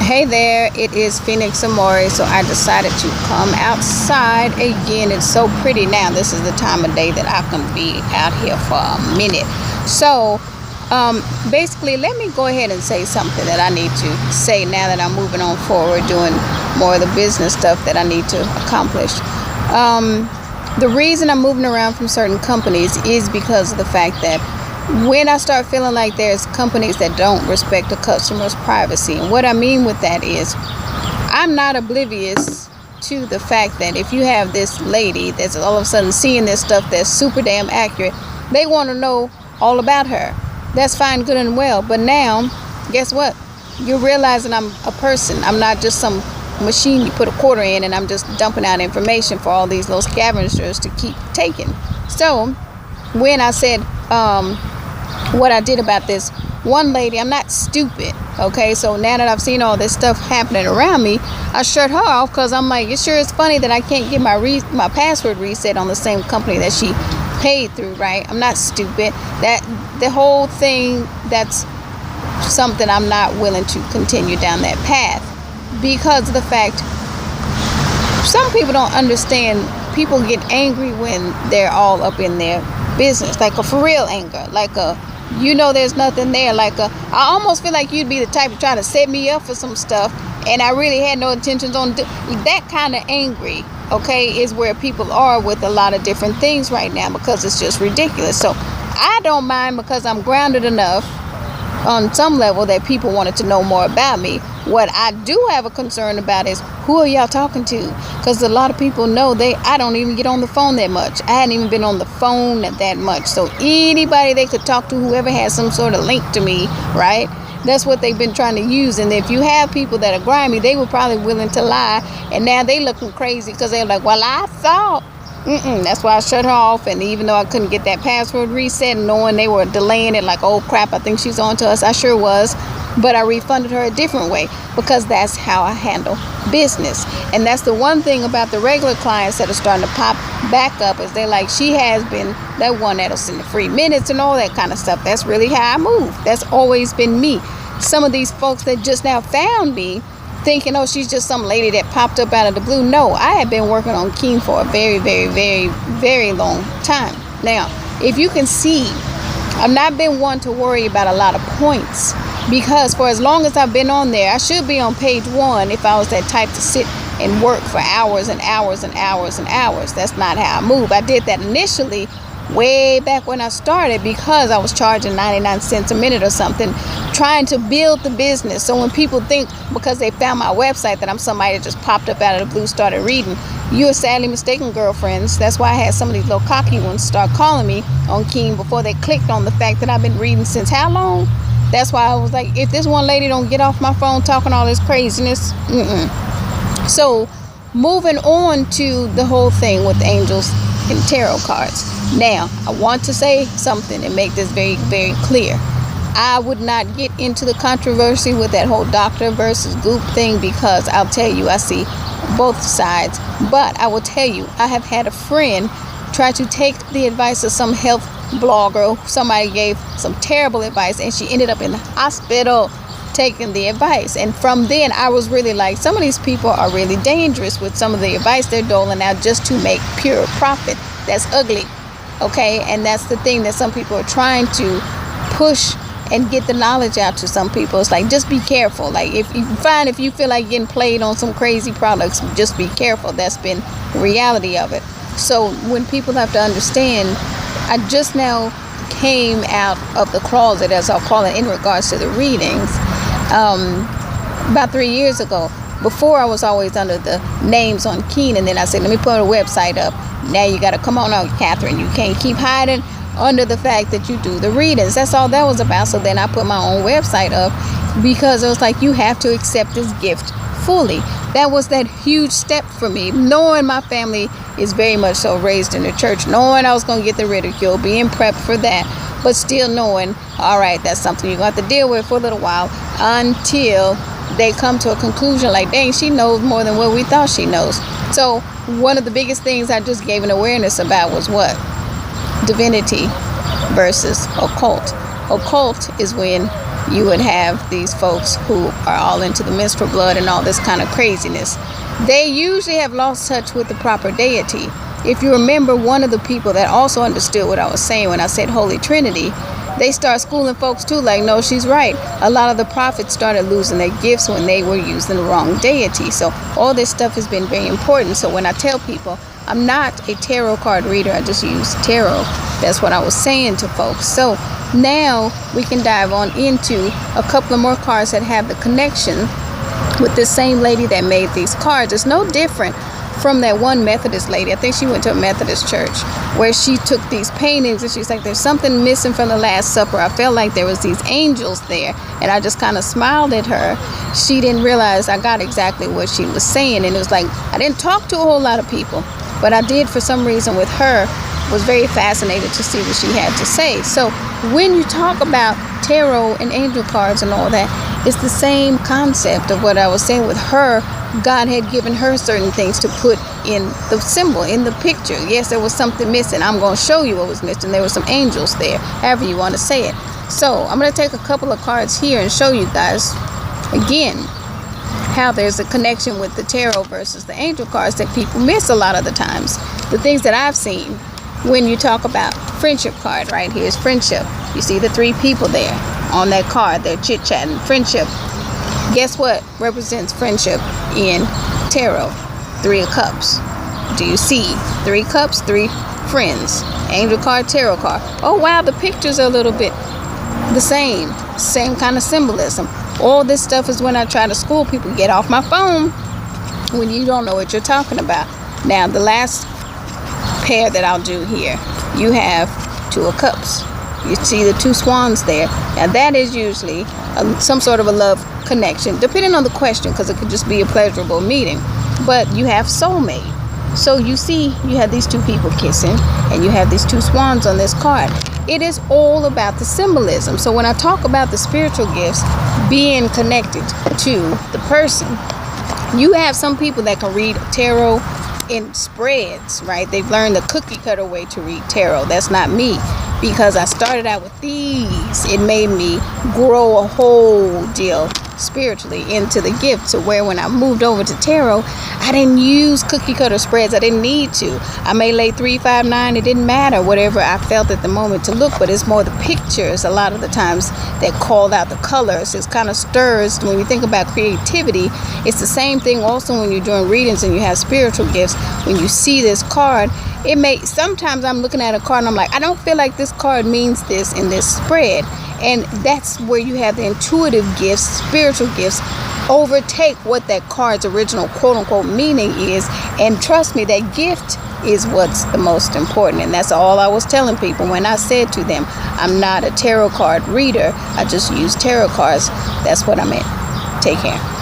Hey there, it is Phoenix Amore. So I decided to come outside again. It's so pretty now. This is the time of day that I can be out here for a minute. So basically, let me go ahead and say something that I need to say now that I'm moving on forward, doing more of the business stuff that I need to accomplish. The reason I'm moving around from certain companies is because of the fact that when I start feeling like there's companies that don't respect the customer's privacy. And what I mean with that is I'm not oblivious to the fact that if you have this lady that's all of a sudden seeing this stuff that's super damn accurate, they want to know all about her. That's fine, good and well. But now, guess what? You're realizing I'm a person. I'm not just some machine you put a quarter in and I'm just dumping out information for all these little scavengers to keep taking. So when I said what I did about this one lady, I'm not stupid, okay? So now that I've seen all this stuff happening around me, I shut her off because I'm like, it sure is funny that I can't get my password reset on the same company that she paid through, right? I'm not stupid. That the whole thing, that's something I'm not willing to continue down that path because of the fact some people don't understand. People get angry when they're all up in their business, like a for real anger, like a there's nothing there, like a I almost feel like you'd be the type to try to set me up for some stuff and I really had no intentions on that kind of angry, okay, is where people are with a lot of different things right now because it's just ridiculous. So I don't mind because I'm grounded enough on some level that people wanted to know more about me. What I do have a concern about is who are y'all talking to? Because a lot of people know I don't even get on the phone that much. I hadn't even been on the phone that much. So anybody they could talk to, whoever has some sort of link to me, right? That's what they've been trying to use. And if you have people that are grimy, they were probably willing to lie. And now they looking crazy because they're like, well, I thought. That's why I shut her off. And even though I couldn't get that password reset, knowing they were delaying it like, oh crap, I think she's on to us. I sure was. But I refunded her a different way because that's how I handle business. And that's the one thing about the regular clients that are starting to pop back up is they're like, she has been that one that'll send the free minutes and all that kind of stuff. That's really how I move. That's always been me. Some of these folks that just now found me thinking, oh, she's just some lady that popped up out of the blue. No, I had been working on Keen for a very, very, very, very long time. Now, if you can see, I've not been one to worry about a lot of points because for as long as I've been on there, I should be on page 1 if I was that type to sit and work for hours and hours and hours and hours. That's not how I move. I did that initially way back when I started because I was charging 99 cents a minute or something, trying to build the business. So when people think because they found my website that I'm somebody that just popped up out of the blue, started reading, you're sadly mistaken, girlfriends. That's why I had some of these little cocky ones start calling me on Keen before they clicked on the fact that I've been reading since how long? That's why I was like, if this one lady don't get off my phone talking all this craziness, So moving on to the whole thing with angels and tarot cards. Now, I want to say something and make this very, very clear. I would not get into the controversy with that whole doctor versus goop thing because I'll tell you, I see both sides. But I will tell you, I have had a friend try to take the advice of some health blogger. Somebody gave some terrible advice and she ended up in the hospital taking the advice. And from then I was really like, some of these people are really dangerous with some of the advice they're doling out just to make pure profit. That's ugly, okay? And that's the thing that some people are trying to push and get the knowledge out to some people. It's like, just be careful. Like if you feel like getting played on some crazy products, just be careful. That's been the reality of it. So when people have to understand, I just now came out of the closet, as I'll call it, in regards to the readings, about 3 years ago. Before I was always under the names on Keen, and then I said, let me put a website up. Now you got to come on out, Catherine. You can't keep hiding under the fact that you do the readings. That's all that was about. So then I put my own website up because it was like, you have to accept this gift fully. That was that huge step for me, knowing my family is very much so raised in the church, knowing I was going to get the ridicule, being prepped for that, but still knowing, all right, that's something you're going to have to deal with for a little while until they come to a conclusion like, dang, she knows more than what we thought she knows. So one of the biggest things I just gave an awareness about was what? Divinity versus occult. Occult is when you would have these folks who are all into the menstrual blood and all this kind of craziness. They usually have lost touch with the proper deity. If you remember, one of the people that also understood what I was saying when I said Holy Trinity, they start schooling folks too, like, no, she's right. A lot of the prophets started losing their gifts when they were using the wrong deity. So all this stuff has been very important. So when I tell people I'm not a tarot card reader, I just use tarot, that's what I was saying to folks. So now we can dive on into a couple of more cards that have the connection with this same lady that made these cards. It's no different from that one Methodist lady. I think she went to a Methodist church where she took these paintings and she's like, there's something missing from the Last Supper. I felt like there was these angels there, and I just kind of smiled at her. She didn't realize I got exactly what she was saying, and it was like I didn't talk to a whole lot of people, but I did for some reason with her. Was very fascinated to see what she had to say. So when you talk about tarot and angel cards and all that, it's the same concept of what I was saying with her. God had given her certain things to put in the symbol, in the picture. Yes, there was something missing. I'm going to show you what was missing. There were some angels there, however you want to say it. So I'm going to take a couple of cards here and show you guys again how there's a connection with the tarot versus the angel cards that people miss a lot of the times. The things that I've seen when you talk about friendship card, right? Here's friendship. You see the three people there on that card. They're chit-chatting. Friendship. Guess what represents friendship in tarot? 3 of Cups. Do you see 3 cups, 3 friends? Angel card, tarot card. Oh wow, the pictures are a little bit the same kind of symbolism. All this stuff is when I try to school people. Get off my phone when you don't know what you're talking about. Now the last pair that I'll do here, you have 2 of Cups. You see the 2 swans there. Now that is usually some sort of a love connection, depending on the question, because it could just be a pleasurable meeting. But you have soulmate. So you see, you have these 2 people kissing, and you have these 2 swans on this card. It is all about the symbolism. So when I talk about the spiritual gifts being connected to the person, you have some people that can read tarot in spreads, right? They've learned the cookie cutter way to read tarot. That's not me, because I started out with these. It made me grow a whole deal spiritually into the gift, to where when I moved over to tarot, I didn't use cookie cutter spreads. I didn't need to. I may lay 3, 5, 9. It didn't matter, whatever I felt at the moment to look. But it's more the pictures a lot of the times that called out the colors. It kind of stirs when you think about creativity. It's the same thing also when you're doing readings and you have spiritual gifts. When you see this card, it may, sometimes I'm looking at a card and I'm like, I don't feel like this card means this in this spread. And that's where you have the intuitive gifts, spiritual gifts, overtake what that card's original quote-unquote meaning is. And trust me, that gift is what's the most important. And that's all I was telling people when I said to them, I'm not a tarot card reader. I just use tarot cards. That's what I meant. Take care.